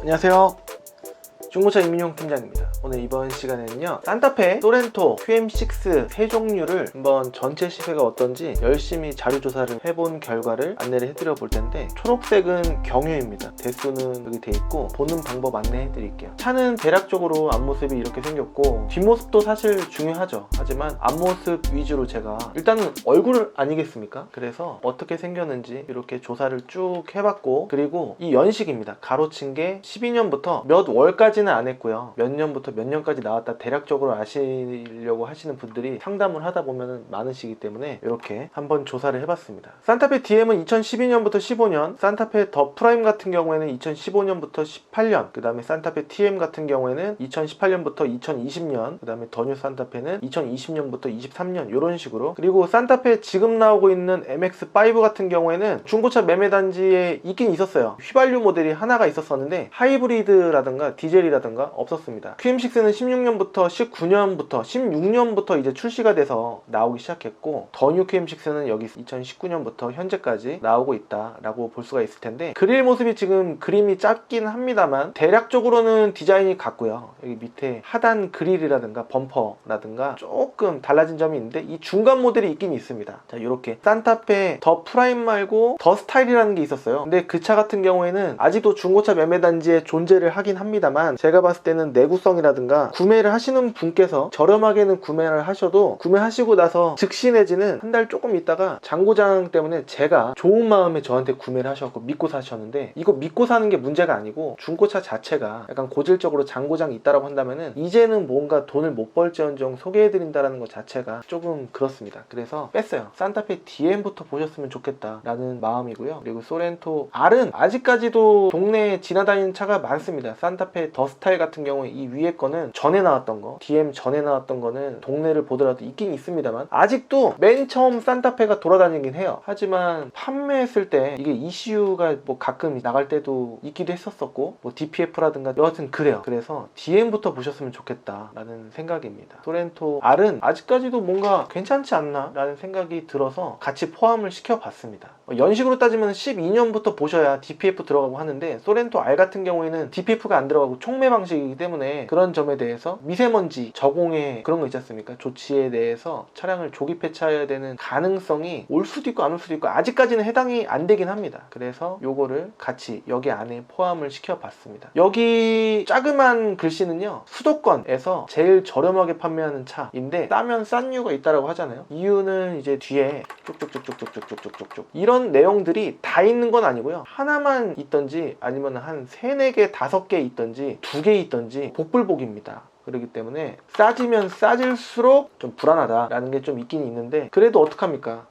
안녕하세요. 중고차 이민용 팀장입니다. 오늘 이번 시간에는요, 산타페, 소렌토, QM6 세 종류를 한번 전체 시세가 어떤지 열심히 자료 조사를 해본 결과를 안내를 해드려 볼 텐데, 초록색은 경유입니다. 대수는 여기 돼 있고 보는 방법 안내해 드릴게요. 차는 대략적으로 앞모습이 이렇게 생겼고 뒷모습도 사실 중요하죠. 하지만 앞모습 위주로 제가 일단은 얼굴 아니겠습니까? 그래서 어떻게 생겼는지 이렇게 조사를 쭉 해봤고, 그리고 이 연식입니다. 가로친 게 12년부터 몇 월까지는 안 했고요, 몇 년부터 몇 년까지 나왔다 대략적으로 아시려고 하시는 분들이 상담을 하다 보면 많으시기 때문에 이렇게 한번 조사를 해봤습니다. 산타페 DM은 2012년부터 15년, 산타페 더 프라임 같은 경우에는 2015년부터 18년, 그 다음에 산타페 TM 같은 경우에는 2018년부터 2020년, 그 다음에 더 뉴 산타페는 2020년부터 23년, 이런 식으로. 그리고 산타페 지금 나오고 있는 MX5 같은 경우에는 중고차 매매단지에 있긴 있었어요. 휘발유 모델이 하나가 있었었는데 하이브리드라든가 디젤이라든가 없었습니다. QM6는 16년부터 19년부터 16년부터 이제 출시가 돼서 나오기 시작했고, 더 뉴 QM6는 여기 2019년부터 현재까지 나오고 있다라고 볼 수가 있을 텐데, 그릴 모습이 지금 그림이 짧긴 합니다만 대략적으로는 디자인이 같고요. 여기 밑에 하단 그릴이라든가 범퍼라든가 조금 달라진 점이 있는데, 이 중간 모델이 있긴 있습니다. 자, 이렇게 산타페 더 프라임 말고 더 스타일이라는 게 있었어요. 근데 그 차 같은 경우에는 아직도 중고차 매매단지에 존재를 하긴 합니다만, 제가 봤을 때는 내구성이라든가 구매를 하시는 분께서 저렴하게는 구매를 하셔도 구매하시고 나서 즉시 내지는 한 달 조금 있다가 장고장 때문에, 제가 좋은 마음에 저한테 구매를 하셔서 믿고 사셨는데, 이거 믿고 사는 게 문제가 아니고 중고차 자체가 약간 고질적으로 장고장이 있다라고 한다면은 이제는 뭔가 돈을 못 벌지언정 소개해드린다라는 것 자체가 조금 그렇습니다. 그래서 뺐어요. 산타페 DM부터 보셨으면 좋겠다라는 마음이고요. 그리고 소렌토 R은 아직까지도 동네에 지나다니는 차가 많습니다. 산타페 더 스타일 같은 경우에 이 위에 거는 전에 나왔던 거, DM 전에 나왔던 거는 동네를 보더라도 있긴 있습니다만 아직도 맨 처음 산타페가 돌아다니긴 해요. 하지만 판매했을 때 이게 ECU가 뭐 가끔 나갈 때도 있기도 했었었고, 뭐 DPF라든가 여하튼 그래요. 그래서 DM부터 보셨으면 좋겠다 라는 생각입니다. 소렌토 R은 아직까지도 뭔가 괜찮지 않나 라는 생각이 들어서 같이 포함을 시켜봤습니다. 연식으로 따지면 12년부터 보셔야 DPF 들어가고 하는데, 소렌토 R 같은 경우에는 DPF가 안 들어가고 촉매 방식이기 때문에 그런 점에 대해서 미세먼지 저공해 그런 거 있지 않습니까? 조치에 대해서 차량을 조기 폐차해야 되는 가능성이 올 수도 있고 안 올 수도 있고 아직까지는 해당이 안 되긴 합니다. 그래서 요거를 같이 여기 안에 포함을 시켜봤습니다. 여기 자그만 글씨는요, 수도권에서 제일 저렴하게 판매하는 차인데 싸면 싼 이유가 있다라고 하잖아요. 이유는 이제 뒤에 쭉쭉쭉쭉쭉쭉쭉쭉 이런 내용들이 다 있는 건 아니고요, 하나만 있던지 아니면 한 3, 4개, 5개 있던지 2개 있던지 복불복입니다. 그렇기 때문에 싸지면 싸질수록 좀 불안하다라는 게 좀 있긴 있는데, 그래도 어떡합니까?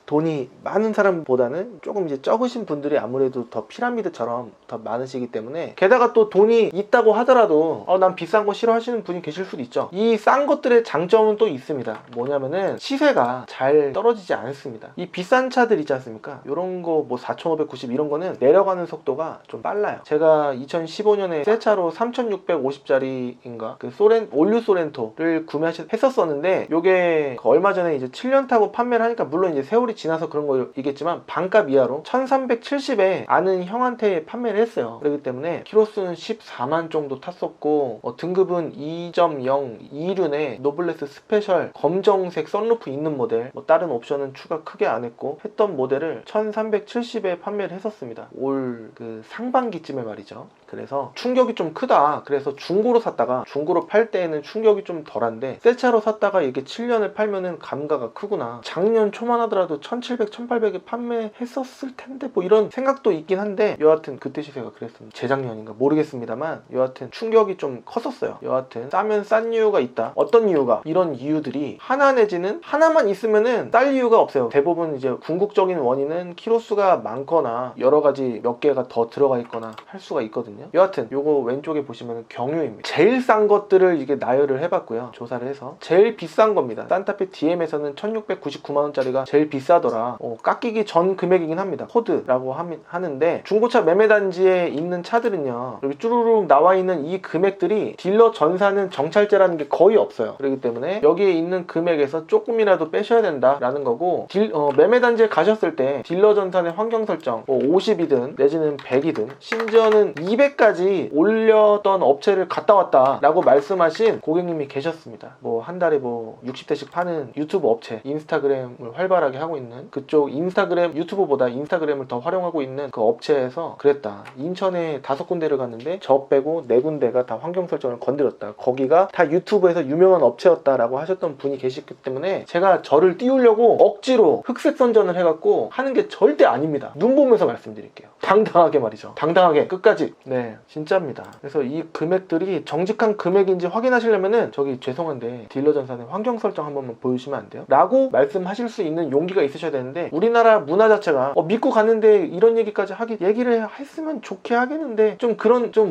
돈이 많은 사람보다는 조금 이제 적으신 분들이 아무래도 더 피라미드처럼 더 많으시기 때문에, 게다가 또 돈이 있다고 하더라도 난 비싼 거 싫어하시는 분이 계실 수도 있죠. 이 싼 것들의 장점은 또 있습니다. 뭐냐면은 시세가 잘 떨어지지 않습니다. 이 비싼 차들 있지 않습니까? 이런 거 뭐 4,590 이런 거는 내려가는 속도가 좀 빨라요. 제가 2015년에 새 차로 3,650짜리인가 그 올류 소렌토를 구매했었었는데, 요게 얼마 전에 이제 7년 타고 판매를 하니까, 물론 이제 세월이 지나서 그런 거이겠지만 반값 이하로 1370에 아는 형한테 판매를 했어요. 그렇기 때문에 키로수는 14만 정도 탔었고, 등급은 2.0 2륜에 노블레스 스페셜 검정색 썬루프 있는 모델, 다른 옵션은 추가 크게 안 했고 했던 모델을 1370에 판매를 했었습니다. 올 그 상반기쯤에 말이죠. 그래서 충격이 좀 크다. 그래서 중고로 샀다가, 중고로 팔 때에는 충격이 좀 덜한데 새 차로 샀다가 이게 7년을 팔면은 감가가 크구나. 작년 초만 하더라도 1700, 1800에 판매했었을 텐데 뭐 이런 생각도 있긴 한데, 여하튼 그때 시세가 그랬습니다. 재작년인가 모르겠습니다만 여하튼 충격이 좀 컸었어요. 여하튼 싸면 싼 이유가 있다. 어떤 이유가? 이런 이유들이 하나 내지는 하나만 있으면은 쌀 이유가 없어요. 대부분 이제 궁극적인 원인은 키로수가 많거나 여러 가지 몇 개가 더 들어가 있거나 할 수가 있거든요. 여하튼 요거 왼쪽에 보시면 경유입니다. 제일 싼 것들을 이게 나열을 해봤고요, 조사를 해서. 제일 비싼 겁니다. 산타페 DM에서는 1699만원짜리가 제일 비싸다 비싸더라. 깎이기 전 금액이긴 합니다. 코드라고 하는데 중고차 매매단지에 있는 차들은요, 여기 쭈루룩 나와 있는 이 금액들이 딜러 전사는 정찰제라는 게 거의 없어요. 그렇기 때문에 여기에 있는 금액에서 조금이라도 빼셔야 된다라는 거고, 매매단지에 가셨을 때 딜러 전산의 환경 설정 50이든 내지는 100이든 심지어는 200까지 올렸던 업체를 갔다 왔다 라고 말씀하신 고객님이 계셨습니다. 한 달에 60대씩 파는 유튜브 업체, 인스타그램을 활발하게 하고 있는 그쪽 인스타그램, 유튜브보다 인스타그램을 더 활용하고 있는 그 업체에서 그랬다. 인천에 5군데를 갔는데 저 빼고 4군데가 다 환경 설정을 건드렸다. 거기가 다 유튜브에서 유명한 업체였다 라고 하셨던 분이 계시기 때문에 제가 저를 띄우려고 억지로 흑색 선전을 해갖고 하는 게 절대 아닙니다. 눈 보면서 말씀드릴게요. 당당하게 말이죠. 당당하게 끝까지. 네, 진짜입니다. 그래서 이 금액들이 정직한 금액인지 확인하시려면은 저기 죄송한데 딜러 전산의 환경 설정 한 번만 보여주시면 안 돼요? 라고 말씀하실 수 있는 용기가 있으셔야 되는데, 우리나라 문화 자체가 믿고 갔는데 이런 얘기까지 얘기를 했으면 좋게 하겠는데 좀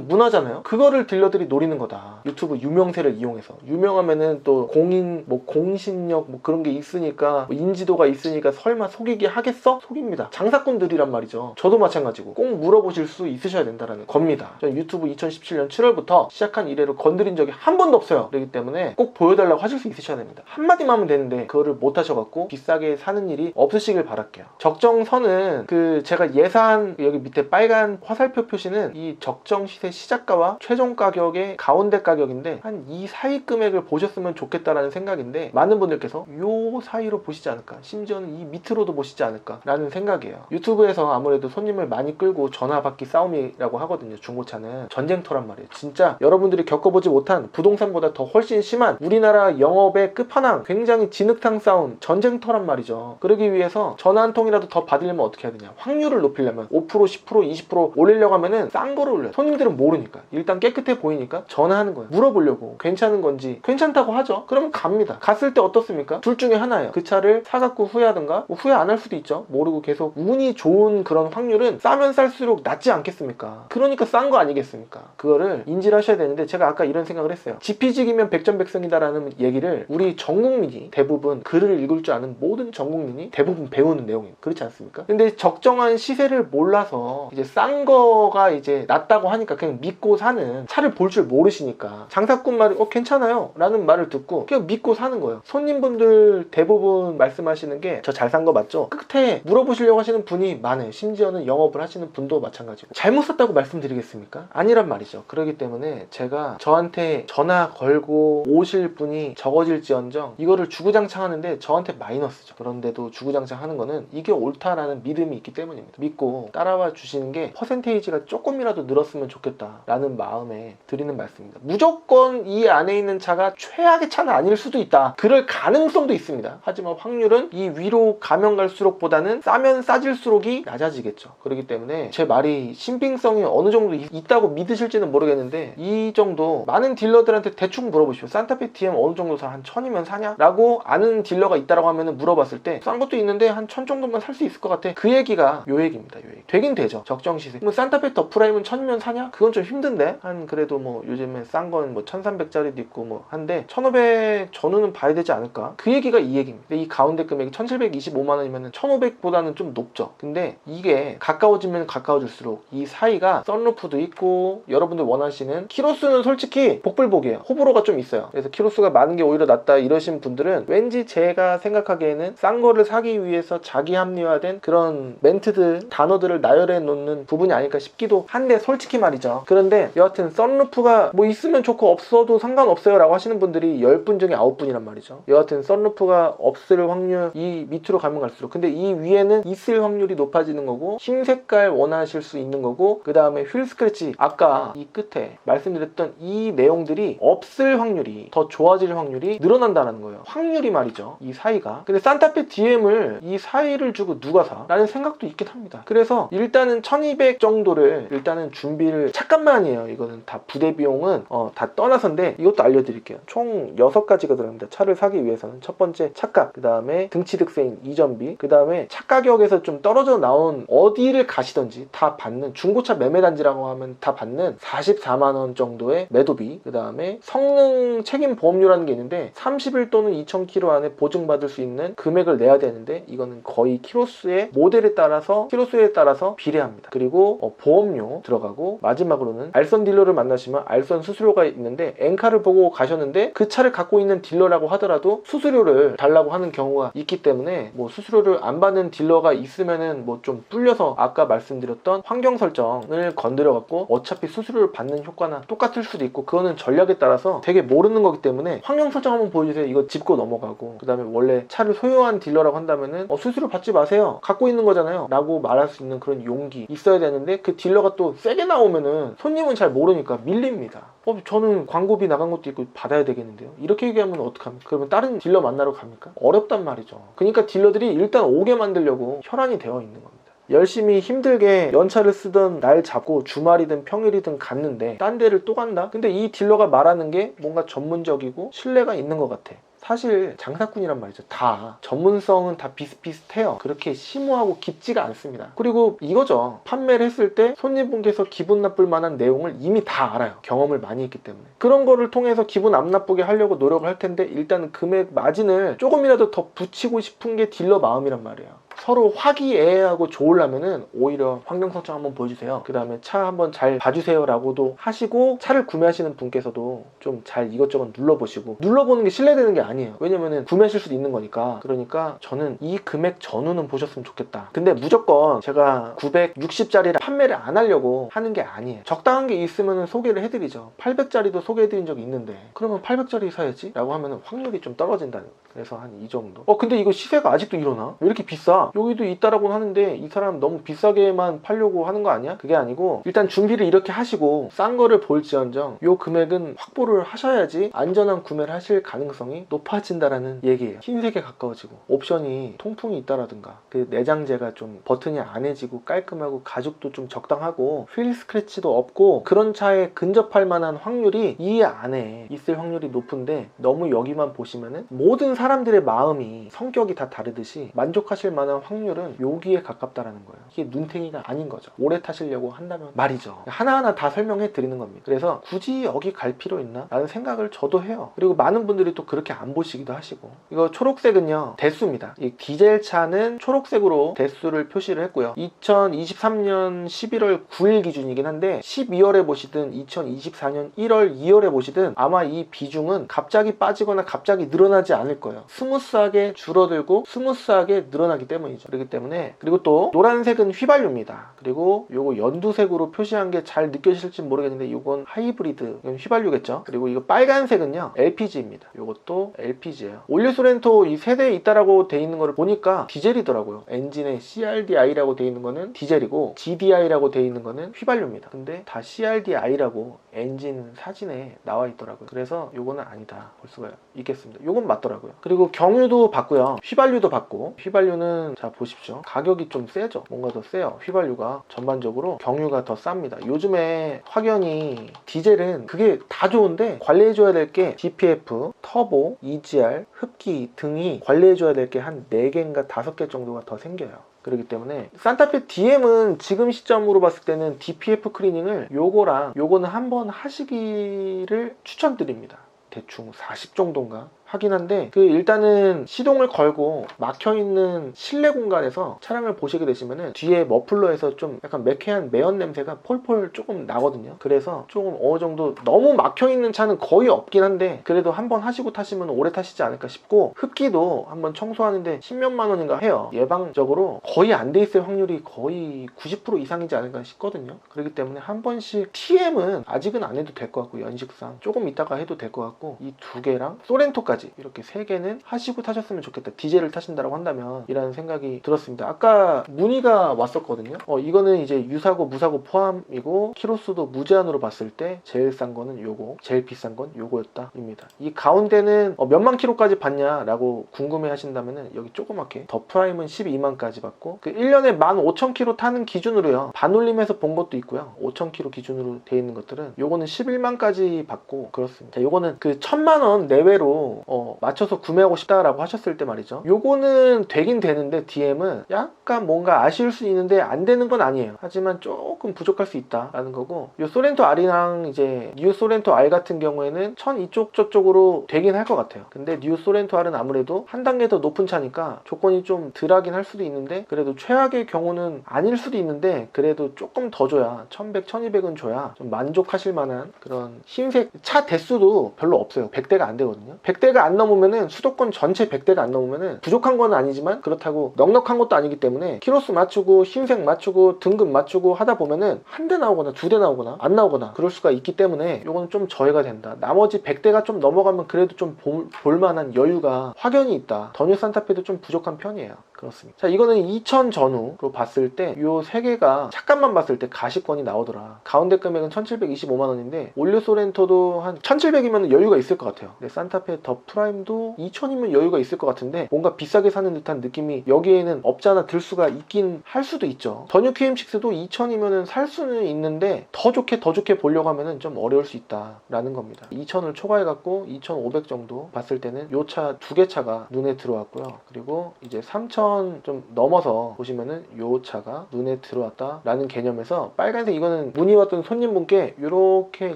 문화잖아요. 그거를 딜러들이 노리는 거다. 유튜브 유명세를 이용해서 유명하면은 또 공인 공신력 그런 게 있으니까 인지도가 있으니까 설마 속이기 하겠어? 속입니다. 장사꾼들이란 말이죠. 저도 마찬가지고 꼭 물어보실 수 있으셔야 된다는 겁니다. 전 유튜브 2017년 7월부터 시작한 이래로 건드린 적이 한 번도 없어요. 그렇기 때문에 꼭 보여달라고 하실 수 있으셔야 됩니다. 한마디만 하면 되는데 그거를 못 하셔갖고 비싸게 사는 일이 없으시길 바랄게요. 적정선은 제가 예산 여기 밑에 빨간 화살표 표시는 이 적정 시세 시작가와 최종 가격의 가운데 가격인데 한 이 사이 금액을 보셨으면 좋겠다라는 생각인데, 많은 분들께서 요 사이로 보시지 않을까, 심지어는 이 밑으로도 보시지 않을까 라는 생각이에요. 유튜브에서 아무래도 손님을 많이 끌고 전화 받기 싸움이라고 하거든요. 중고차는 전쟁터란 말이에요. 진짜 여러분들이 겪어보지 못한, 부동산보다 더 훨씬 심한 우리나라 영업의 끝판왕, 굉장히 진흙탕 싸움, 전쟁터란 말이죠. 그러기 위해서 전화 한 통이라도 더 받으려면 어떻게 해야 되냐, 확률을 높이려면 5%, 10%, 20% 올리려고 하면은 싼 거를 올려요. 손님들은 모르니까, 일단 깨끗해 보이니까 전화하는 거예요. 물어보려고 괜찮은 건지. 괜찮다고 하죠. 그러면 갑니다. 갔을 때 어떻습니까? 둘 중에 하나예요. 그 차를 사갖고 후회하든가, 후회 안 할 수도 있죠. 모르고 계속 운이 좋은 그런 확률은 싸면 쌀수록 낫지 않겠습니까? 그러니까 싼 거 아니겠습니까? 그거를 인지를 하셔야 되는데, 제가 아까 이런 생각을 했어요. 지피지기면 백전백승이다라는 얘기를 우리 전 국민이 대부분, 글을 읽을 줄 아는 모든 전 국민이 대부분 배우는 내용이에요. 그렇지 않습니까? 근데 적정한 시세를 몰라서 이제 싼 거가 이제 낫다고 하니까 그냥 믿고 사는, 차를 볼 줄 모르시니까 장사꾼 말이 괜찮아요 라는 말을 듣고 그냥 믿고 사는 거예요. 손님분들 대부분 말씀하시는 게 저 잘 산 거 맞죠? 끝에 물어보시려고 하시는 분이 많아요. 심지어는 영업을 하시는 분도 마찬가지고. 잘못 샀다고 말씀드리겠습니까? 아니란 말이죠. 그렇기 때문에 제가 저한테 전화 걸고 오실 분이 적어질지언정 이거를 주구장창 하는데 저한테 마이너스죠. 그런데도 주구장창 하는 거는 이게 옳다라는 믿음이 있기 때문입니다. 믿고 따라와 주시는 게 퍼센테이지가 조금이라도 늘었으면 좋겠다 라는 마음에 드리는 말씀입니다. 무조건 이 안에 있는 차가 최악의 차는 아닐 수도 있다. 그럴 가능성도 있습니다. 하지만 확률은 이 위로 가면 갈수록 보다는 싸면 싸질수록이 낮아지겠죠. 그렇기 때문에 제 말이 신빙성이 어느 정도 있다고 믿으실지는 모르겠는데, 이 정도 많은 딜러들한테 대충 물어보시오. 산타페 DM 어느 정도 사? 한 1000이면 사냐? 라고 아는 딜러가 있다라고 하면 물어봤을 때 싼 것도 있는데 한 1000 정도면 살 수 있을 것 같아. 그 얘기가 요 얘기입니다. 요 얘기. 되긴 되죠. 적정 시세. 산타페 더 프라임은 1000이면 사냐? 그건 좀 힘든데, 그래도 요즘에 싼 건 1300짜리도 있고 한데 1500 전후는 봐야 되지 않을까? 그 얘기가 이 얘기입니다. 근데 이 가운데 금액이 1725만 원이면 1500보다는 좀 높죠. 근데 이게 가까워지면 가까워질수록 이 사이가 썬루프도 있고, 여러분들 원하시는 키로수는 솔직히 복불복이에요. 호불호가 좀 있어요. 그래서 키로수가 많은 게 오히려 낫다 이러신 분들은 왠지 제가 생각하기에는 싼 거를 사기 위해서 자기 합리화된 그런 멘트들, 단어들을 나열해 놓는 부분이 아닐까 싶기도 한데, 솔직히 말이죠. 그런데 여하튼 썬루프가 있으면 좋고 없어도 상관없어요 라고 하시는 분들이 10분 중에 9분이란 말이죠. 여하튼 썬루프가 없을 확률, 이 밑으로 가면 갈수록, 근데 이 위에는 있을 확률이 높아지는 거고, 흰 색깔 원하실 수 있는 거고, 그 다음에 휠 스크래치, 아까 이 끝에 말씀드렸던 이 내용들이 없을 확률이, 더 좋아질 확률이 늘어난다는 거예요. 확률이 말이죠. 이 사이가. 근데 산타페 DM을 이 사이를 주고 누가 사? 라는 생각도 있긴 합니다. 그래서 일단은 1200 정도를 일단은 준비를, 잠깐만이에요. 이거는 다 부대 비용은 다 떠나서인데 이것도 알려드릴게요. 총 6가지가 들어갑니다. 차를 사기 위해서는 첫 번째 차값, 그 다음에 등치득세인 이전비, 그 다음에 차 가격에서 좀 떨어져 나온, 어디를 가시던지 다 받는, 중고차 매매단지라고 하면 다 받는 44만원 정도의 매도비, 그 다음에 성능 책임 보험료라는 게 있는데 30일 또는 2000km 안에 보증받을 수 있는 금액을 내야 되는 되는데 이거는 거의 키로수의 모델에 따라서 키로수에 따라서 비례합니다. 그리고 보험료 들어가고, 마지막으로는 알선 딜러를 만나시면 알선 수수료가 있는데 엔카를 보고 가셨는데 그 차를 갖고 있는 딜러라고 하더라도 수수료를 달라고 하는 경우가 있기 때문에 뭐 수수료를 안 받는 딜러가 있으면은 뭐 좀 불려서 아까 말씀드렸던 환경 설정을 건드려 갖고 어차피 수수료를 받는 효과나 똑같을 수도 있고, 그거는 전략에 따라서 되게 모르는 거기 때문에 환경 설정 한번 보여주세요 이거 짚고 넘어가고, 그 다음에 원래 차를 소유한 딜러라고 한다면은 수수료 받지 마세요 갖고 있는 거잖아요 라고 말할 수 있는 그런 용기 있어야 되는데, 그 딜러가 또 세게 나오면은 손님은 잘 모르니까 밀립니다. 저는 광고비 나간 것도 있고 받아야 되겠는데요, 이렇게 얘기하면 어떡합니까? 그러면 다른 딜러 만나러 갑니까? 어렵단 말이죠. 그러니까 딜러들이 일단 오게 만들려고 혈안이 되어 있는 겁니다. 열심히 힘들게 연차를 쓰던 날 잡고 주말이든 평일이든 갔는데 딴 데를 또 간다? 근데 이 딜러가 말하는 게 뭔가 전문적이고 신뢰가 있는 것 같아. 사실 장사꾼이란 말이죠. 다 전문성은 다 비슷비슷해요. 그렇게 심오하고 깊지가 않습니다. 그리고 이거죠. 판매를 했을 때 손님분께서 기분 나쁠 만한 내용을 이미 다 알아요. 경험을 많이 했기 때문에. 그런 거를 통해서 기분 안 나쁘게 하려고 노력을 할 텐데, 일단 금액 마진을 조금이라도 더 붙이고 싶은 게 딜러 마음이란 말이에요. 서로 화기애애하고 좋으려면은 오히려 환경 설정 한번 보여주세요, 그 다음에 차 한번 잘 봐주세요 라고도 하시고, 차를 구매하시는 분께서도 좀 잘 이것저것 눌러보시고, 눌러보는 게 신뢰되는 게 아니에요. 왜냐면은 구매하실 수도 있는 거니까. 그러니까 저는 이 금액 전후는 보셨으면 좋겠다. 근데 무조건 제가 960짜리를 판매를 안 하려고 하는 게 아니에요. 적당한 게 있으면 소개를 해드리죠. 800짜리도 소개해드린 적이 있는데 그러면 800짜리 사야지 라고 하면 확률이 좀 떨어진다는 거예요. 그래서 한 이 정도. 근데 이거 시세가 아직도 이러나? 왜 이렇게 비싸? 여기도 있다라고 하는데 이 사람 너무 비싸게만 팔려고 하는 거 아니야? 그게 아니고, 일단 준비를 이렇게 하시고 싼 거를 볼지언정 요 금액은 확보를 하셔야지 안전한 구매를 하실 가능성이 높아진다라는 얘기예요. 흰색에 가까워지고 옵션이 통풍이 있다라든가 그 내장재가 좀 버튼이 안해지고 깔끔하고 가죽도 좀 적당하고 휠 스크래치도 없고, 그런 차에 근접할 만한 확률이 이 안에 있을 확률이 높은데, 너무 여기만 보시면은 모든 사람들의 마음이 성격이 다 다르듯이 만족하실 만한 확률은 여기에 가깝다라는 거예요. 이게 눈탱이가 아닌 거죠. 오래 타시려고 한다면 말이죠. 하나하나 다 설명해 드리는 겁니다. 그래서 굳이 여기 갈 필요 있나? 라는 생각을 저도 해요. 그리고 많은 분들이 또 그렇게 안 보시기도 하시고. 이거 초록색은요 대수입니다. 이 디젤 차는 초록색으로 대수를 표시를 했고요. 2023년 11월 9일 기준이긴 한데 12월에 보시든 2024년 1월 2월에 보시든 아마 이 비중은 갑자기 빠지거나 갑자기 늘어나지 않을 거예요. 스무스하게 줄어들고 스무스하게 늘어나기 때문이죠. 그렇기 때문에, 그리고 또 노란색은 휘발유입니다. 그리고 요거 연두색으로 표시한 게 잘 느껴지실지 모르겠는데 이건 하이브리드, 이건 휘발유겠죠. 그리고 이거 빨간색은요 LPG입니다. 요것도 LPG예요. 올류 소렌토 이 세대에 있다라고 돼 있는 거를 보니까 디젤이더라고요. 엔진에 CRDI라고 돼 있는 거는 디젤이고 GDI라고 돼 있는 거는 휘발유입니다. 근데 다 CRDI라고 엔진 사진에 나와 있더라고요. 그래서 요거는 아니다 볼 수가 있겠습니다. 요건 맞더라고요. 그리고 경유도 받고요, 휘발유도 받고. 휘발유는 자 보십시오. 가격이 좀 세죠. 뭔가 더 세요. 휘발유가 전반적으로 경유가 더 쌉니다. 요즘에 확연히 디젤은 그게 다 좋은데 관리해줘야 될 게 DPF, 터보, EGR, 흡기 등이 관리해줘야 될 게 한 4개인가 5개 정도가 더 생겨요. 그렇기 때문에 산타페 DM은 지금 시점으로 봤을 때는 DPF 클리닝을 요거랑 요거는 한번 하시기를 추천드립니다. 대충 40 정도인가 하긴 한데, 일단은 시동을 걸고 막혀있는 실내 공간에서 차량을 보시게 되시면은 뒤에 머플러에서 좀 약간 매캐한 매연 냄새가 폴폴 조금 나거든요. 그래서 조금 어느 정도, 너무 막혀있는 차는 거의 없긴 한데 그래도 한번 하시고 타시면 오래 타시지 않을까 싶고, 흡기도 한번 청소하는데 10몇만 원인가 해요. 예방적으로 거의 안 돼 있을 확률이 거의 90% 이상이지 않을까 싶거든요. 그렇기 때문에 한 번씩 TM은 아직은 안 해도 될 것 같고, 연식상 조금 이따가 해도 될 것 같고, 이 두 개랑 소렌토까지 이렇게 3개는 하시고 타셨으면 좋겠다, 디젤을 타신다라고 한다면 이라는 생각이 들었습니다. 아까 문의가 왔었거든요. 이거는 이제 유사고 무사고 포함이고 키로수도 무제한으로 봤을 때 제일 싼 거는 요거, 제일 비싼 건 요거였다 입니다. 이 가운데는 몇만 킬로까지 받냐 라고 궁금해 하신다면은 여기 조그맣게 더 프라임은 12만까지 받고, 1년에 15,000km 타는 기준으로요, 반올림해서 본 것도 있고요, 5,000km 기준으로 돼 있는 것들은 요거는 11만까지 받고 그렇습니다. 요거는 1,000만원 내외로 맞춰서 구매하고 싶다라고 하셨을 때 말이죠. 요거는 되긴 되는데 DM은 약간 뭔가 아쉬울 수 있는데 안 되는 건 아니에요. 하지만 조금 부족할 수 있다라는 거고, 요 소렌토 R이랑 이제 뉴 소렌토 R 같은 경우에는 이쪽 저쪽으로 되긴 할 것 같아요. 근데 뉴 소렌토 R은 아무래도 한 단계 더 높은 차니까 조건이 좀 덜하긴 할 수도 있는데, 그래도 최악의 경우는 아닐 수도 있는데 그래도 조금 더 줘야 1100, 1200은 줘야 좀 만족하실 만한 그런 흰색 차 대수도 별로 없어요. 100대가 안 되거든요. 100대가 안 넘으면은 수도권 전체 100대가 안 넘으면은 부족한 건 아니지만 그렇다고 넉넉한 것도 아니기 때문에 키로수 맞추고 흰색 맞추고 등급 맞추고 하다 보면은 한 대 나오거나 두 대 나오거나 안 나오거나 그럴 수가 있기 때문에 요거는 좀 저해가 된다. 나머지 100대가 좀 넘어가면 그래도 좀 볼만한 여유가 확연히 있다. 더 뉴 산타페도 좀 부족한 편이에요. 그렇습니다. 자, 이거는 2000 전후로 봤을 때 요 세 개가 차값만 봤을 때 가시권이 나오더라. 가운데 금액은 1725만원인데 올류 소렌토도 한 1700이면 여유가 있을 것 같아요. 근데 산타페 더 프라임도 2000이면 여유가 있을 것 같은데 뭔가 비싸게 사는 듯한 느낌이 여기에는 없잖아 들 수가 있긴 할 수도 있죠. 더 뉴 QM6도 2000이면 살 수는 있는데 더 좋게 보려고 하면은 좀 어려울 수 있다라는 겁니다. 2000을 초과해갖고 2500 정도 봤을 때는 요 차 두 개 차가 눈에 들어왔고요. 그리고 이제 3000 좀 넘어서 보시면은 요 차가 눈에 들어왔다라는 개념에서 빨간색 이거는 문의 왔던 손님분께 이렇게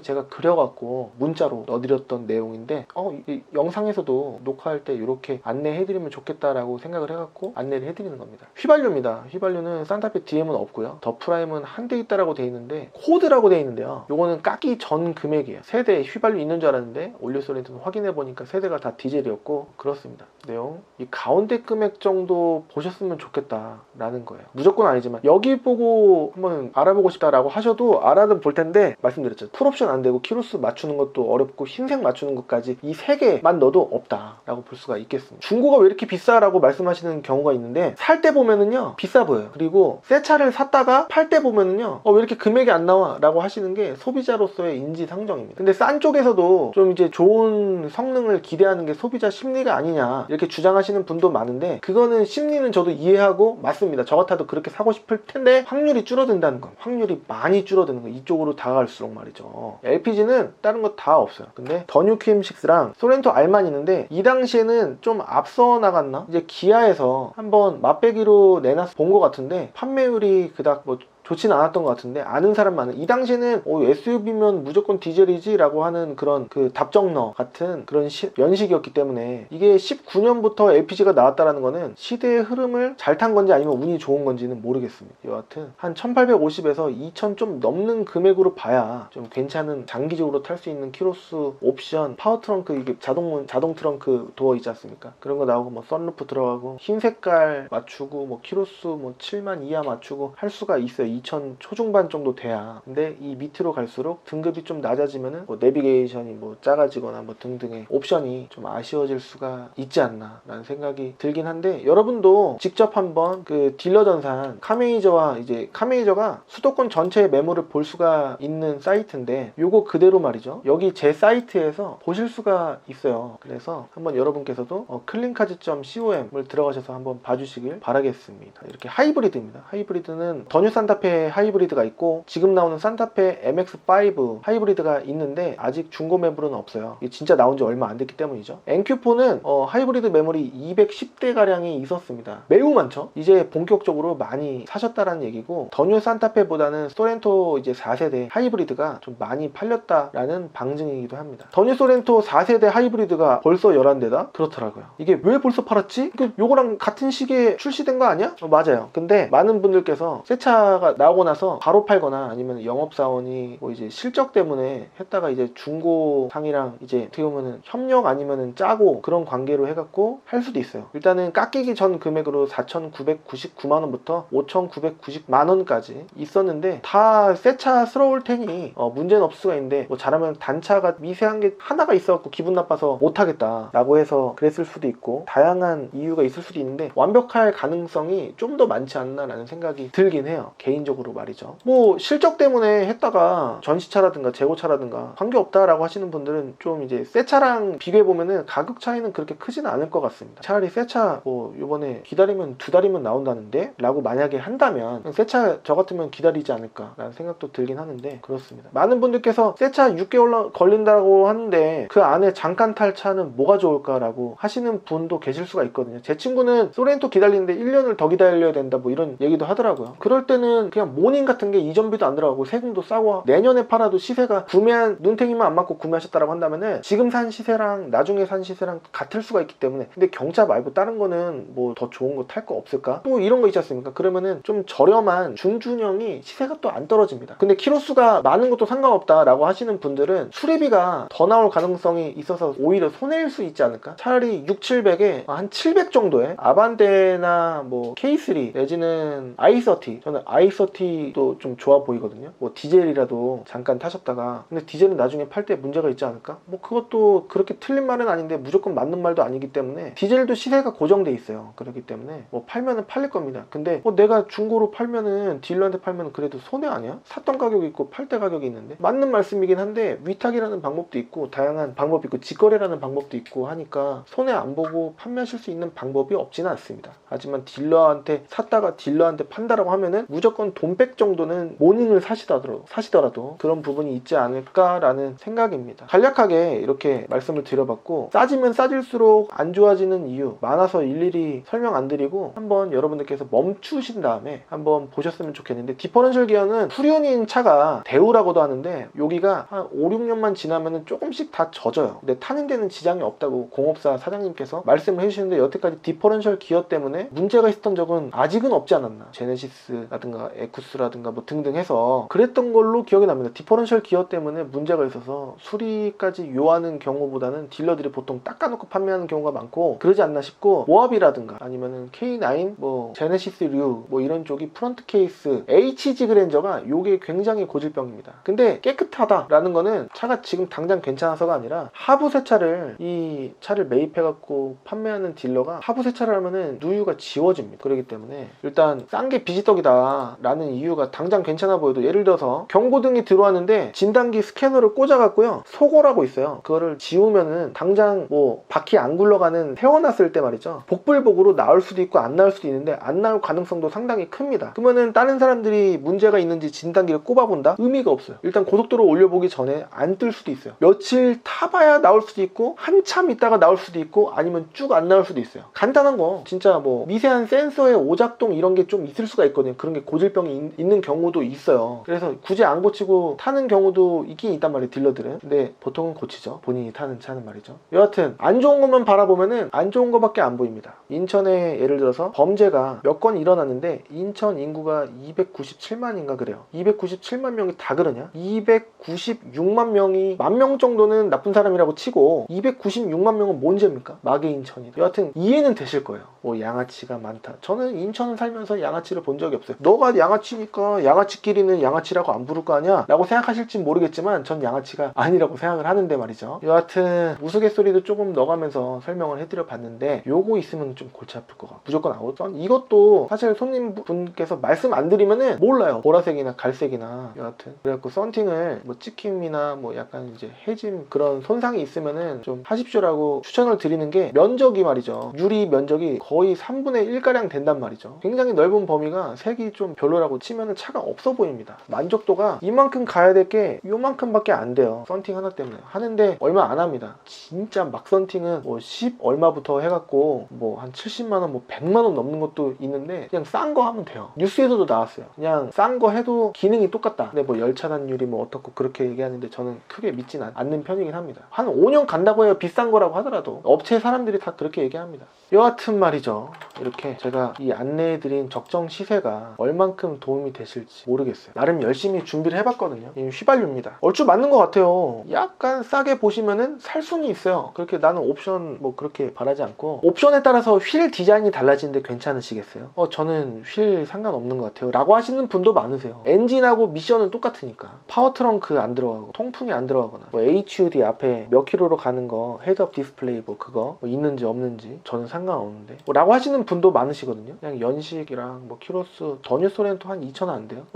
제가 그려갖고 문자로 넣어드렸던 내용인데 이 영상에서도 녹화할 때 이렇게 안내해드리면 좋겠다라고 생각을 해갖고 안내를 해드리는 겁니다. 휘발유입니다. 휘발유는 산타페 DM은 없고요. 더 프라임은 한 대 있다라고 돼 있는데 코드라고 돼 있는데요. 요거는 깎기 전 금액이에요. 세대 휘발유 있는 줄 알았는데 올류 소렌토는 확인해보니까 세대가 다 디젤이었고 그렇습니다. 내용 이 가운데 금액 정도 보셨으면 좋겠다라는 거예요. 무조건 아니지만 여기 보고 한번 알아보고 싶다라고 하셔도 알아는 볼 텐데 말씀드렸죠. 풀옵션 안 되고 키로수 맞추는 것도 어렵고 흰색 맞추는 것까지 이 세 개만 넣어도 없다라고 볼 수가 있겠습니다. 중고가 왜 이렇게 비싸라고 말씀하시는 경우가 있는데 살 때 보면은요 비싸 보여요. 그리고 새 차를 샀다가 팔 때 보면은요 왜 이렇게 금액이 안 나와 라고 하시는 게 소비자로서의 인지상정입니다. 근데 싼 쪽에서도 좀 이제 좋은 성능을 기대하는 게 소비자 심리가 아니냐 이렇게 주장하시는 분도 많은데 그거는 심리는 저도 이해하고 맞습니다. 저 같아도 그렇게 사고 싶을 텐데 확률이 줄어든다는 거, 확률이 많이 줄어드는 거, 이쪽으로 다가갈수록 말이죠. LPG는 다른 거 다 없어요. 근데 더 뉴 QM6랑 소렌토 R만 있는데 이 당시에는 좀 앞서 나갔나? 이제 기아에서 한번 맛배기로 내놔서 본 것 같은데 판매율이 그닥 뭐 좋지는 않았던 것 같은데 아는 사람만은 이 당시에는 SUV면 무조건 디젤이지 라고 하는 그런 그 답정너 같은 그런 연식이었기 때문에 이게 19년부터 LPG가 나왔다라는 거는 시대의 흐름을 잘 탄 건지 아니면 운이 좋은 건지는 모르겠습니다. 여하튼 한 1850에서 2000 좀 넘는 금액으로 봐야 좀 괜찮은 장기적으로 탈 수 있는 키로수 옵션 파워 트렁크 이게 자동 트렁크 도어 있지 않습니까? 그런 거 나오고 뭐 썬루프 들어가고 흰 색깔 맞추고 뭐 키로수 뭐 7만 이하 맞추고 할 수가 있어요. 2000 초중반 정도 돼야. 근데 이 밑으로 갈수록 등급이 좀 낮아지면은 뭐 내비게이션이 뭐 작아지거나 뭐 등등의 옵션이 좀 아쉬워질 수가 있지 않나 라는 생각이 들긴 한데 여러분도 직접 한번 그 딜러 전산 카메이저와 이제 카메이저가 수도권 전체의 매물을 볼 수가 있는 사이트인데 요거 그대로 말이죠. 여기 제 사이트에서 보실 수가 있어요. 그래서 한번 여러분께서도 클린카즈.com을 들어가셔서 한번 봐주시길 바라겠습니다. 이렇게 하이브리드입니다. 하이브리드는 더 뉴 산타페 하이브리드가 있고 지금 나오는 산타페 MX5 하이브리드가 있는데 아직 중고 매물은 없어요. 이게 진짜 나온 지 얼마 안 됐기 때문이죠. NQ4는 하이브리드 매물이 210대 가량이 있었습니다. 매우 많죠. 이제 본격적으로 많이 사셨다라는 얘기고 더 뉴 산타페보다는 소렌토 이제 4세대 하이브리드가 좀 많이 팔렸다라는 방증이기도 합니다. 더 뉴 소렌토 4세대 하이브리드가 벌써 11대다? 그렇더라고요. 이게 왜 벌써 팔았지? 요거랑 같은 시기에 출시된 거 아니야? 맞아요. 근데 많은 분들께서 새 차가 나오고 나서 바로 팔거나 아니면 영업사원이 뭐 이제 실적 때문에 했다가 이제 중고상이랑 이제 어떻게 보면은 협력 아니면은 짜고 그런 관계로 해갖고 할 수도 있어요. 일단은 깎이기 전 금액으로 4,999만원부터 5,990만원까지 있었는데 다 새 차스러울 테니 문제는 없을 수가 있는데 뭐 잘하면 단차가 미세한 게 하나가 있어갖고 기분 나빠서 못하겠다 라고 해서 그랬을 수도 있고 다양한 이유가 있을 수도 있는데 완벽할 가능성이 좀 더 많지 않나 라는 생각이 들긴 해요. 개인적으로 개인적으로 말이죠. 뭐 실적 때문에 했다가 전시차라든가 재고차라든가 관계없다라고 하시는 분들은 좀 이제 새 차랑 비교해보면은 가격 차이는 그렇게 크지는 않을 것 같습니다. 차라리 새 차 뭐 요번에 기다리면 2달이면 나온다는데 라고 만약에 한다면 새 차 저 같으면 기다리지 않을까 라는 생각도 들긴 하는데 그렇습니다. 많은 분들께서 새 차 6개월 걸린다고 하는데 그 안에 잠깐 탈 차는 뭐가 좋을까라고 하시는 분도 계실 수가 있거든요. 제 친구는 소렌토 기다리는데 1년을 더 기다려야 된다 뭐 이런 얘기도 하더라고요. 그럴 때는 그냥 모닝 같은 게 이전비도 안 들어가고 세금도 싸고 내년에 팔아도 시세가 구매한 눈탱이만 안 맞고 구매하셨다라고 한다면은 지금 산 시세랑 나중에 산 시세랑 같을 수가 있기 때문에 근데 경차 말고 다른 거는 뭐 더 좋은 거 탈 거 없을까? 뭐 이런 거 있지 않습니까? 그러면은 좀 저렴한 준준형이 시세가 또 안 떨어집니다. 근데 키로수가 많은 것도 상관없다라고 하시는 분들은 수리비가 더 나올 가능성이 있어서 오히려 손해일 수 있지 않을까? 차라리 6, 700에 한 700 정도에 아반떼나 뭐 K3 내지는 i30 저는 i30도 좀 좋아 보이거든요. 뭐 디젤이라도 잠깐 타셨다가 근데 디젤은 나중에 팔 때 문제가 있지 않을까? 뭐 그것도 그렇게 틀린 말은 아닌데 무조건 맞는 말도 아니기 때문에 디젤도 시세가 고정돼 있어요. 그렇기 때문에 뭐 팔면은 팔릴 겁니다. 근데 뭐 내가 중고로 팔면은 딜러한테 팔면은 그래도 손해 아니야? 샀던 가격이 있고 팔 때 가격이 있는데 맞는 말씀이긴 한데 위탁이라는 방법도 있고 다양한 방법이 있고 직거래라는 방법도 있고 하니까 손해 안 보고 판매하실 수 있는 방법이 없지는 않습니다. 하지만 딜러한테 샀다가 딜러한테 판다라고 하면은 무조건 돈백 정도는 모닝을 사시더라도 그런 부분이 있지 않을까라는 생각입니다. 간략하게 이렇게 말씀을 드려봤고 싸지면 싸질수록 안 좋아지는 이유 많아서 일일이 설명 안 드리고 한번 여러분들께서 멈추신 다음에 한번 보셨으면 좋겠는데 디퍼런셜 기어는 후륜인 차가 대우라고도 하는데 여기가 한 5, 6년만 지나면은 조금씩 다 젖어요. 근데 타는 데는 지장이 없다고 공업사 사장님께서 말씀을 해주시는데 여태까지 디퍼런셜 기어 때문에 문제가 있었던 적은 아직은 없지 않았나. 제네시스라든가 에쿠스라든가 뭐 등등 해서 그랬던 걸로 기억이 납니다. 디퍼런셜 기어 때문에 문제가 있어서 수리까지 요하는 경우보다는 딜러들이 보통 닦아놓고 판매하는 경우가 많고 그러지 않나 싶고 모하비라든가 아니면은 K9 뭐 제네시스류 뭐 이런 쪽이 프론트 케이스 HG 그랜저가 요게 굉장히 고질병입니다. 근데 깨끗하다라는 거는 차가 지금 당장 괜찮아서가 아니라 하부 세차를 이 차를 매입해갖고 판매하는 딜러가 하부 세차를 하면은 누유가 지워집니다. 그렇기 때문에 일단 싼 게 비지떡이다 라는 이유가 당장 괜찮아 보여도 예를 들어서 경고등이 들어왔는데 진단기 스캐너를 꽂아갖고요 소거라고 있어요. 그거를 지우면은 당장 뭐 바퀴 안 굴러가는 세워놨을 때 말이죠 복불복으로 나올 수도 있고 안 나올 수도 있는데 안 나올 가능성도 상당히 큽니다. 그러면은 다른 사람들이 문제가 있는지 진단기를 꼽아본다? 의미가 없어요. 일단 고속도로 올려보기 전에 안 뜰 수도 있어요. 며칠 타봐야 나올 수도 있고 한참 있다가 나올 수도 있고 아니면 쭉 안 나올 수도 있어요. 간단한 거 진짜 뭐 미세한 센서의 오작동 이런 게 좀 있을 수가 있거든요. 그런 게 고질병이 있는 경우도 있어요. 그래서 굳이 안 고치고 타는 경우도 있긴 있단 말이에요, 딜러들은. 근데 보통은 고치죠. 본인이 타는 차는 말이죠. 여하튼 안 좋은 것만 바라보면은 안 좋은 것밖에 안 보입니다. 인천에 예를 들어서 범죄가 몇 건 일어났는데 인천 인구가 297만인가 그래요. 297만 명이 다 그러냐? 296만 명이 10,000명 정도는 나쁜 사람이라고 치고 296만 명은 뭔 죄입니까? 마계 인천이. 여하튼 이해는 되실 거예요. 뭐 양아치가 많다. 저는 인천 살면서 양아치를 본 적이 없어요. 너가 양아치니까 양아치끼리는 양아치라고 안 부를 거 아니야? 라고 생각하실지 모르겠지만 전 양아치가 아니라고 생각을 하는데 말이죠. 여하튼 우스갯소리도 조금 넣어가면서 설명을 해드려 봤는데 요거 있으면 좀 골치 아플 것 같고 무조건 아웃. 이것도 사실 손님분께서 말씀 안 드리면은 몰라요. 보라색이나 갈색이나 여하튼 그래갖고 썬팅을 뭐 찍힘이나 뭐 약간 이제 해짐 그런 손상이 있으면은 좀 하십시오라고 추천을 드리는 게 면적이 말이죠. 유리 면적이 거의 3분의 1가량 된단 말이죠. 굉장히 넓은 범위가 색이 좀 별로라고 치면은 차가 없어 보입니다. 만족도가 이만큼 가야 될 게 요만큼밖에 안 돼요. 썬팅 하나 때문에. 하는데 얼마 안 합니다. 진짜 막 썬팅은 뭐 10 얼마부터 해갖고 뭐 한 70만원 뭐 100만원 넘는 것도 있는데 그냥 싼 거 하면 돼요. 뉴스에서도 나왔어요. 그냥 싼 거 해도 기능이 똑같다. 근데 뭐 열차단율이 뭐 어떻고 그렇게 얘기하는데 저는 크게 믿진 않는 편이긴 합니다. 한 5년 간다고 해요. 비싼 거라고 하더라도. 업체 사람들이 다 그렇게 얘기합니다. 여하튼 말이죠. 이렇게 제가 이 안내해드린 적정 시세가 얼만큼 도움이 되실지 모르겠어요. 나름 열심히 준비를 해봤거든요. 휘발유입니다. 얼추 맞는 것 같아요. 약간 싸게 보시면은 살 수는 있어요. 그렇게 나는 옵션 뭐 그렇게 바라지 않고 옵션에 따라서 휠 디자인이 달라지는데 괜찮으시겠어요? 저는 휠 상관없는 것 같아요 라고 하시는 분도 많으세요. 엔진하고 미션은 똑같으니까. 파워 트렁크 안 들어가고 통풍이 안 들어가거나 뭐 HUD 앞에 몇 킬로로 가는 거 헤드업 디스플레이 뭐 그거 뭐 있는지 없는지 저는 상관없는데 라고 하시는 분도 많으시거든요. 그냥 연식이랑 뭐 키로수, 더 뉴 소렌토 한 2,000원 안 돼요?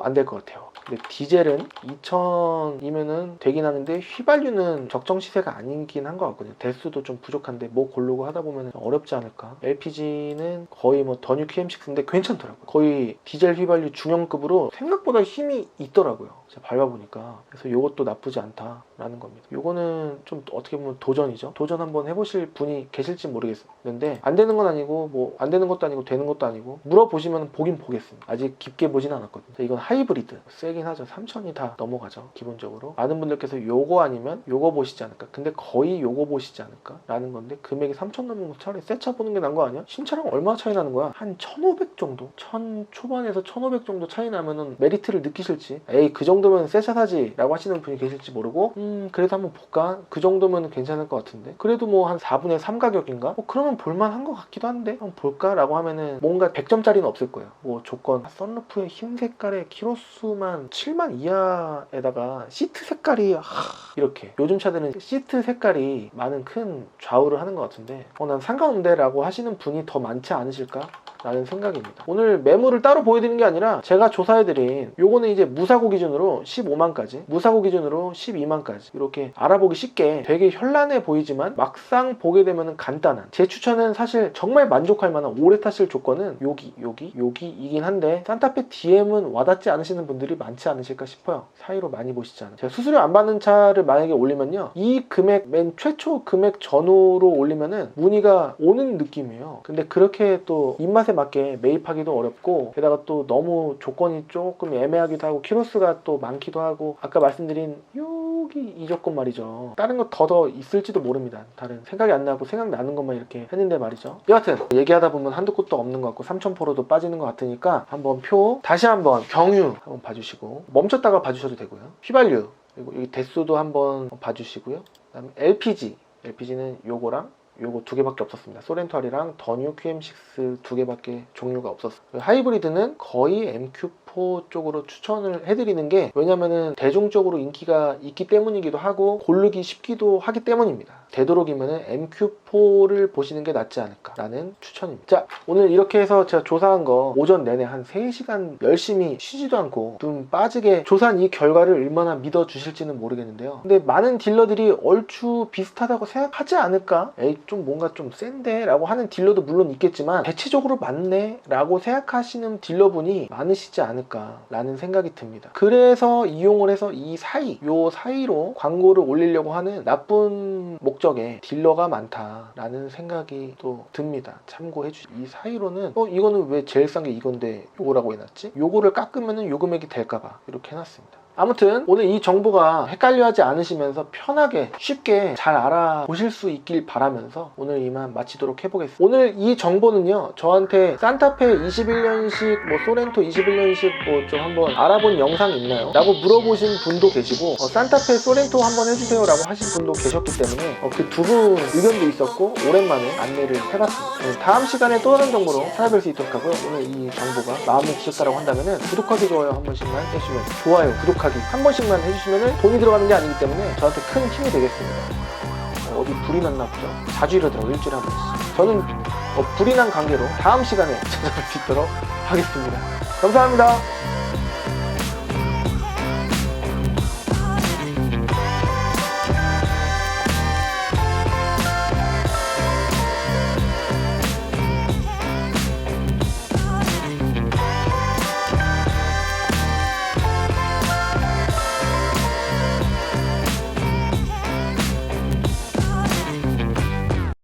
안 될 것 같아요. 근데 디젤은 2,000이면은 되긴 하는데 휘발유는 적정 시세가 아니긴 한 것 같거든요. 대수도 좀 부족한데 뭐 고르고 하다 보면 어렵지 않을까. LPG는 거의 뭐 더 뉴 QM6인데 괜찮더라고요. 거의 디젤 휘발유 중형급으로 생각보다 힘이 있더라고요. 제가 밟아보니까. 그래서 이것도 나쁘지 않다라는 겁니다. 요거는 좀 어떻게 보면 도전이죠. 도전 한번 해보실 분이 계실지 모르겠는데 안 되는 건 아니고 뭐 안 되는 것도 아니고 되는 것도 아니고 물어보시면 보긴 보겠습니다. 아직 깊게 보진 않았거든요. 이건 하이브리드 세긴 하죠. 3,000이 다 넘어가죠. 기본적으로 많은 분들께서 요거 아니면 요거 보시지 않을까. 근데 거의 요거 보시지 않을까 라는 건데 금액이 3,000 넘으면 차라리 새 차 보는 게 나은 거 아니야? 신차랑 얼마 차이 나는 거야? 한 1,500 정도? 1,000 초반에서 1,500 정도 차이 나면은 메리트를 느끼실지, 에이 그 정도면 새 차 사지 라고 하시는 분이 계실지 모르고 그래도 한번 볼까? 그 정도면 괜찮을 것 같은데 그래도 뭐 한 4분의 3 가격인가? 뭐 그러면 볼만한 것 같기도 한데 한번 볼까? 라고 하면은 뭔가 100점짜리는 없을 거예요. 뭐 조건 썬루프의 흰 색깔의 키로수만 7만 이하에다가 시트 색깔이 이렇게 요즘 차들은 시트 색깔이 많은 큰 좌우를 하는 것 같은데 난 상관없는데 라고 하시는 분이 더 많지 않으실까? 라는 생각입니다. 오늘 매물을 따로 보여드리는 게 아니라 제가 조사해드린 요거는 이제 무사고 기준으로 15만까지 무사고 기준으로 12만까지 이렇게 알아보기 쉽게 되게 현란해 보이지만 막상 보게 되면 간단한 제 추천은 사실 정말 만족할 만한 오래 타실 조건은 여기이긴 한데 산타페 DM은 와닿지 않으시는 분들이 많지 않으실까 싶어요. 사이로 많이 보시지 않아요. 제가 수수료 안 받는 차를 만약에 올리면요 이 금액 맨 최초 금액 전후로 올리면은 문의가 오는 느낌이에요. 근데 그렇게 또 입맛에 맞게 매입하기도 어렵고 게다가 또 너무 조건이 조금 애매하기도 하고 키로수가 또 많기도 하고 아까 말씀드린 여기 이 조건 말이죠. 다른 거 더 있을지도 모릅니다. 다른 생각이 안 나고 생각나는 것만 이렇게 했는데 말이죠. 여하튼 얘기하다 보면 한두 곳도 없는 것 같고 3,000%도 빠지는 것 같으니까 한번 표 다시 한번 경유 한번 봐주시고 멈췄다가 봐주셔도 되고요. 휘발유 그리고 여기 대수도 한번 봐주시고요. 그다음에 LPG는 요거랑 요거 두 개밖에 없었습니다. 소렌토알이랑 더 뉴 QM6 두 개밖에 종류가 없었어요. 하이브리드는 거의 MQ4 쪽으로 추천을 해드리는 게 왜냐면은 대중적으로 인기가 있기 때문이기도 하고 고르기 쉽기도 하기 때문입니다. 되도록이면은 MQ4를 보시는 게 낫지 않을까 라는 추천입니다. 자, 오늘 이렇게 해서 제가 조사한 거 오전 내내 한 3시간 열심히 쉬지도 않고 좀 빠지게 조사한 이 결과를 얼마나 믿어주실지는 모르겠는데요. 근데 많은 딜러들이 얼추 비슷하다고 생각하지 않을까? 에이 좀 뭔가 좀 센데? 라고 하는 딜러도 물론 있겠지만 대체적으로 맞네? 라고 생각하시는 딜러분이 많으시지 않을까 라는 생각이 듭니다. 그래서 이용을 해서 요 사이로 광고를 올리려고 하는 나쁜 목적에 딜러가 많다라는 생각이 또 듭니다. 참고해 주시고 이 사이로는 이거는 왜 제일 싼 게 이건데 요거라고 해놨지? 요거를 깎으면은 요 금액이 될까봐 이렇게 해놨습니다. 아무튼 오늘 이 정보가 헷갈려하지 않으시면서 편하게 쉽게 잘 알아보실 수 있길 바라면서 오늘 이만 마치도록 해보겠습니다. 오늘 이 정보는요 저한테 산타페 21년식 뭐 소렌토 21년식 뭐 좀 한번 알아본 영상 있나요? 라고 물어보신 분도 계시고 산타페 소렌토 한번 해주세요 라고 하신 분도 계셨기 때문에 그 두 분 의견도 있었고 오랜만에 안내를 해봤습니다. 다음 시간에 또 다른 정보로 찾아뵐 수 있도록 하고요. 오늘 이 정보가 마음에 드셨다고 한다면 구독하기 좋아요 한 번씩만 해주시면 좋아요 구독하기 한 번씩만 해주시면 돈이 들어가는 게 아니기 때문에 저한테 큰 힘이 되겠습니다. 어디 불이 났나 보죠? 자주 이러더라고요. 일주일에 한 번씩. 저는 불이 난 관계로 다음 시간에 찾아뵐 수 있도록 하겠습니다. 감사합니다.